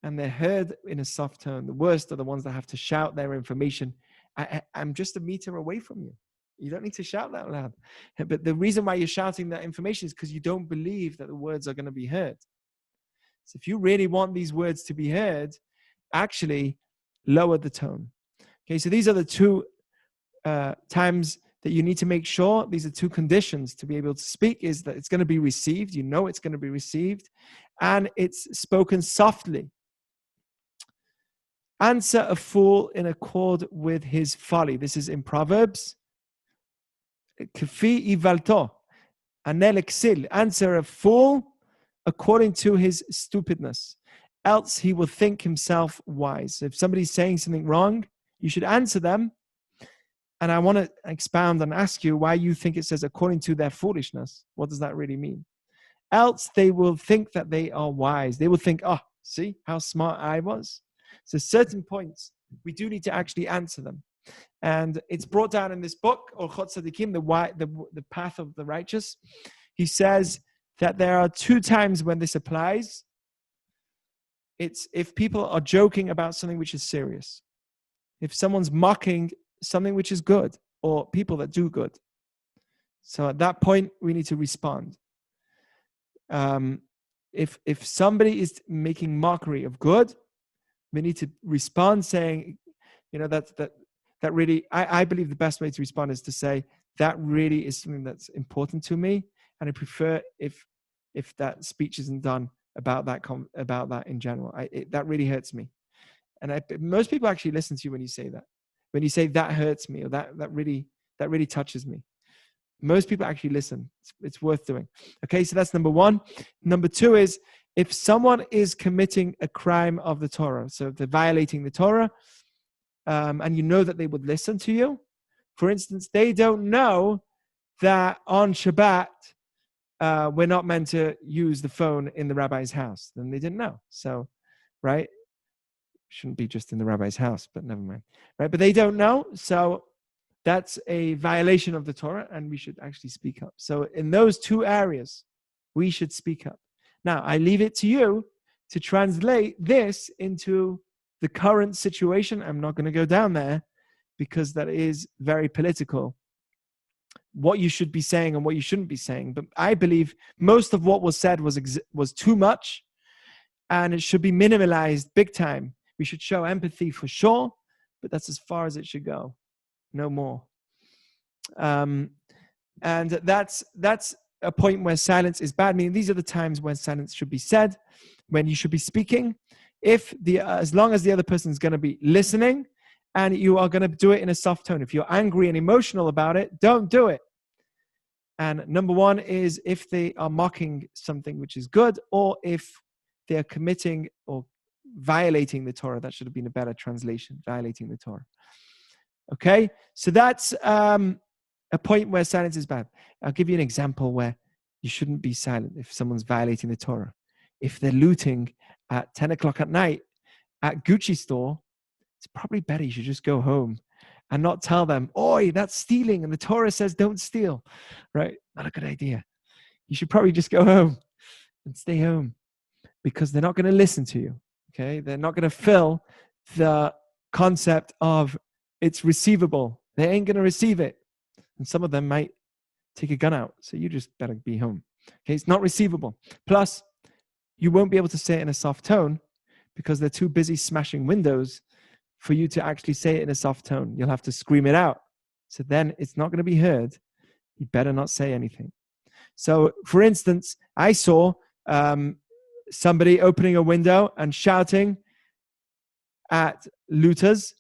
And they're heard in a soft tone. The worst are the ones that have to shout their information. I'm just a meter away from you. You don't need to shout that loud. But the reason why you're shouting that information is because you don't believe that the words are going to be heard. So if you really want these words to be heard, actually lower the tone. Okay, so these are the 2 times that you need to make sure. These are 2 conditions to be able to speak, is that it's going to be received. You know it's going to be received. And it's spoken softly. Answer a fool in accord with his folly. This is in Proverbs. Kfi ivalto, anelexil. Answer a fool according to his stupidness, else he will think himself wise. If somebody's saying something wrong, you should answer them. And I want to expound and ask you why you think it says according to their foolishness. What does that really mean? Else they will think that they are wise. They will think, oh, see how smart I was? So certain points, we do need to actually answer them. And it's brought down in this book, Orchot Tzadikim, the path of the righteous. He says that there are 2 times when this applies. It's if people are joking about something which is serious. If someone's mocking something which is good, or people that do good. So at that point, we need to respond. If somebody is making mockery of good, we need to respond saying, that really, I believe the best way to respond is to say, that really is something that's important to me. And I prefer if that speech isn't done about that in general. That really hurts me. And most people actually listen to you when you say that. When you say that hurts me, or that really touches me. Most people actually listen. It's worth doing. Okay, so that's number 1. Number 2 is if someone is committing a crime of the Torah, so if they're violating the Torah, and you know that they would listen to you. For instance, they don't know that on Shabbat, we're not meant to use the phone in the rabbi's house. Then they didn't know. So, right? Shouldn't be just in the rabbi's house, but never mind. Right? But they don't know. So that's a violation of the Torah, and we should actually speak up. So in those two areas, we should speak up. Now, I leave it to you to translate this into the current situation. I'm not going to go down there because that is very political, what you should be saying and what you shouldn't be saying. But I believe most of what was said was too much, and it should be minimalized big time. We should show empathy for sure, but that's as far as it should go. No more. And that's a point where silence is bad. I mean, these are the times when silence should be said, when you should be speaking. As long as the other person is going to be listening, and you are going to do it in a soft tone. If you're angry and emotional about it, don't do it. And number one is if they are mocking something which is good, or if they are committing or violating the Torah. That should have been a better translation, violating the Torah. Okay, so that's a point where silence is bad. I'll give you an example where you shouldn't be silent if someone's violating the Torah. If they're looting at 10 o'clock at night at Gucci store, it's probably better you should just go home and not tell them, "Oi, that's stealing, and the Torah says don't steal," right? Not a good idea. You should probably just go home and stay home, because they're not going to listen to you, okay? They're not going to fill the concept of it's receivable. They ain't going to receive it. And some of them might take a gun out, so you just better be home. Okay, it's not receivable. Plus, you won't be able to say it in a soft tone because they're too busy smashing windows for you to actually say it in a soft tone. You'll have to scream it out. So then it's not going to be heard. You better not say anything. So, for instance, I saw somebody opening a window and shouting at looters,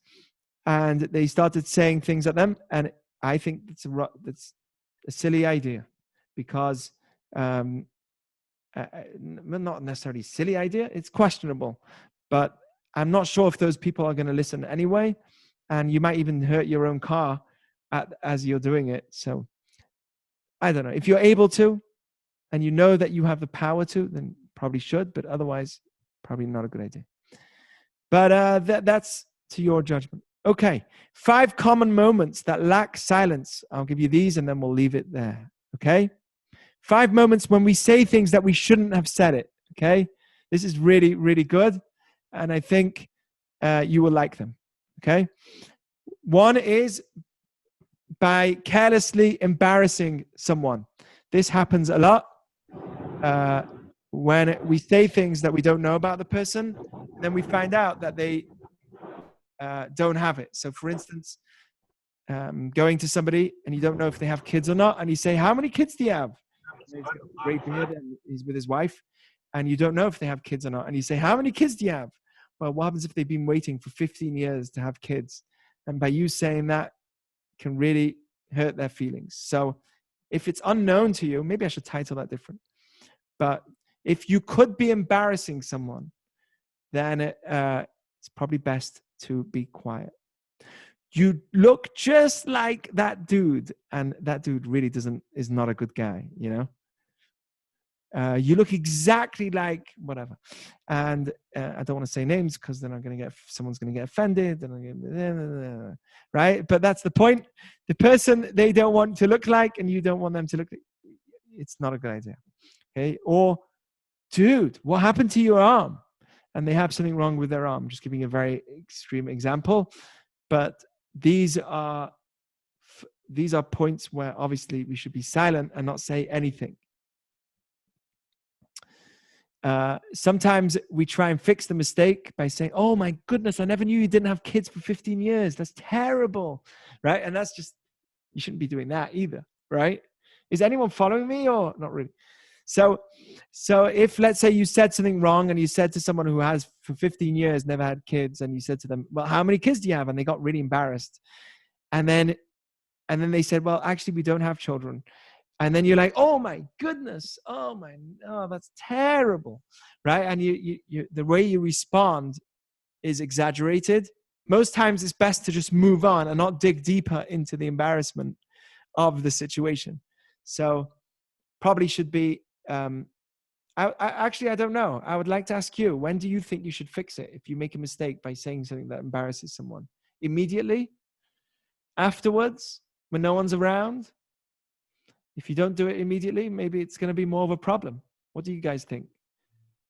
and they started saying things at them. And I think that's a silly idea, because not necessarily silly idea. It's questionable, but I'm not sure if those people are going to listen anyway. And you might even hurt your own car as you're doing it. So I don't know. If you're able to, and you know that you have the power to, then probably should, but otherwise, probably not a good idea. But that's to your judgment. Okay, 5 common moments that lack silence. I'll give you these and then we'll leave it there. Okay? 5 moments when we say things that we shouldn't have said it. Okay? This is really, really good. And I think you will like them. Okay? One is by carelessly embarrassing someone. This happens a lot. When we say things that we don't know about the person, then we find out that they don't have it. So, for instance, going to somebody and you don't know if they have kids or not, and you say, "How many kids do you have?" And he's got a great beard and he's with his wife, and you don't know if they have kids or not, and you say, "How many kids do you have?" Well, what happens if they've been waiting for 15 years to have kids? And by you saying that, can really hurt their feelings. So, if it's unknown to you, maybe I should title that different. But if you could be embarrassing someone, then it's probably best to be quiet. You look just like that dude, and that dude really is not a good guy, you know? You look exactly like whatever. And I don't want to say names because then someone's going to get offended. And right? But that's the point. The person they don't want to look like and you don't want them to look like, it's not a good idea. Okay? Or, dude, what happened to your arm? And they have something wrong with their arm. Just giving a very extreme example. But these are points where obviously we should be silent and not say anything. Sometimes we try and fix the mistake by saying, "Oh my goodness, I never knew you didn't have kids for 15 years. That's terrible." Right? And that's just, you shouldn't be doing that either. Right? Is anyone following me or not really? So if, let's say, you said something wrong and you said to someone who has for 15 years never had kids, and you said to them, "Well, how many kids do you have?" And they got really embarrassed. And then they said, "Well, actually, we don't have children." And then you're like, "Oh my goodness. Oh, that's terrible." Right? And you the way you respond is exaggerated. Most times it's best to just move on and not dig deeper into the embarrassment of the situation. So probably should be, I don't know. I would like to ask you, when do you think you should fix it if you make a mistake by saying something that embarrasses someone? Immediately? afterwards when no one's around? If you don't do it immediately, maybe it's going to be more of a problem. What do you guys think?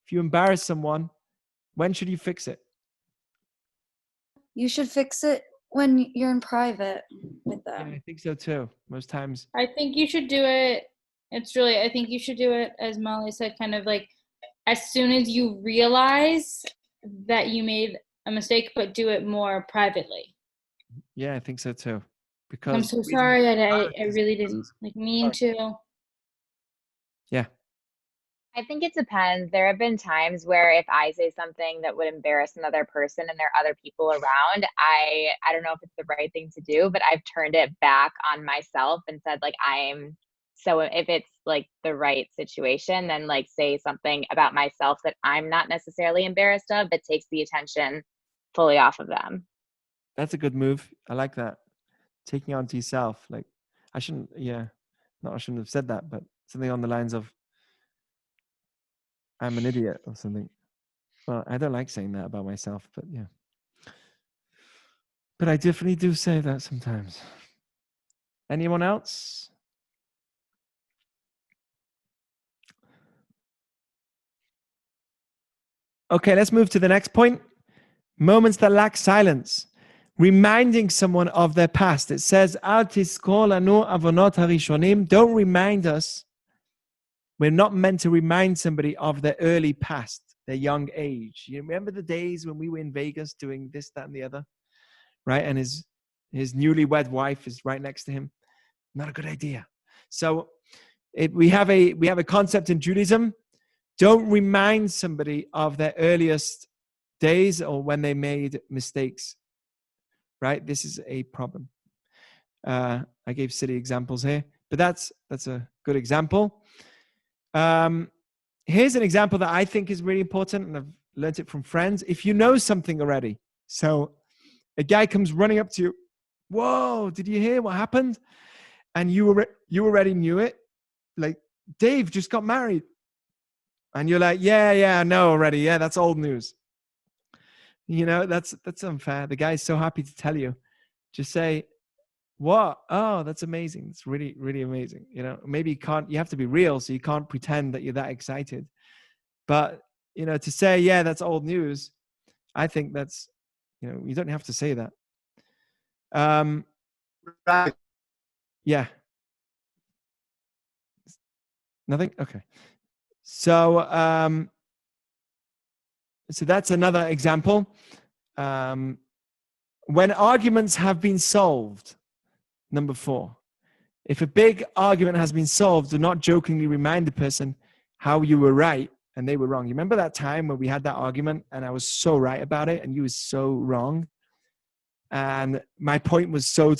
If you embarrass someone, when should you fix it? You should fix it when you're in private with Yeah, them. I think so too. Most times. I think you should do it. I think you should do it, as Molly said, kind of like as soon as you realize that you made a mistake, but do it more privately. Yeah, I think so too. Because I'm so sorry. I really didn't mean to. Yeah. I think it depends. There have been times where if I say something that would embarrass another person and there are other people around, I don't know if it's the right thing to do, but I've turned it back on myself and said like so if it's like the right situation, then like say something about myself that I'm not necessarily embarrassed of, but takes the attention fully off of them. That's a good move. I like that. Taking on to yourself. Like I shouldn't have said that, but something on the lines of I'm an idiot or something. Well, I don't like saying that about myself, but yeah. But I definitely do say that sometimes. Anyone else? Okay, let's move to the next point. Moments that lack silence. Reminding someone of their past. It says, Al tizkor lanu avonot harishonim. Don't remind us. We're not meant to remind somebody of their early past, their young age. You remember the days when we were in Vegas doing this, that, and the other? Right? And his newlywed wife is right next to him. Not a good idea. So we have a concept in Judaism. Don't remind somebody of their earliest days or when they made mistakes. Right? This is a problem. I gave silly examples here, but that's a good example. Here's an example that I think is really important, and I've learned it from friends. If you know something already, so a guy comes running up to you, whoa, did you hear what happened? And you already knew it. Like, Dave just got married. And you're like, yeah, I know already. Yeah, that's old news. You know, that's unfair. The guy's so happy to tell you. Just say, what? Oh, that's amazing. It's really, really amazing. You know, maybe you have to be real, so you can't pretend that you're that excited. But, you know, to say, yeah, that's old news, I think that's, you know, you don't have to say that. Right. Yeah. Nothing? Okay. So, so that's another example. When arguments have been solved, number 4, if a big argument has been solved, do not jokingly remind the person how you were right and they were wrong. You remember that time when we had that argument and I was so right about it and you were so wrong? And my point was so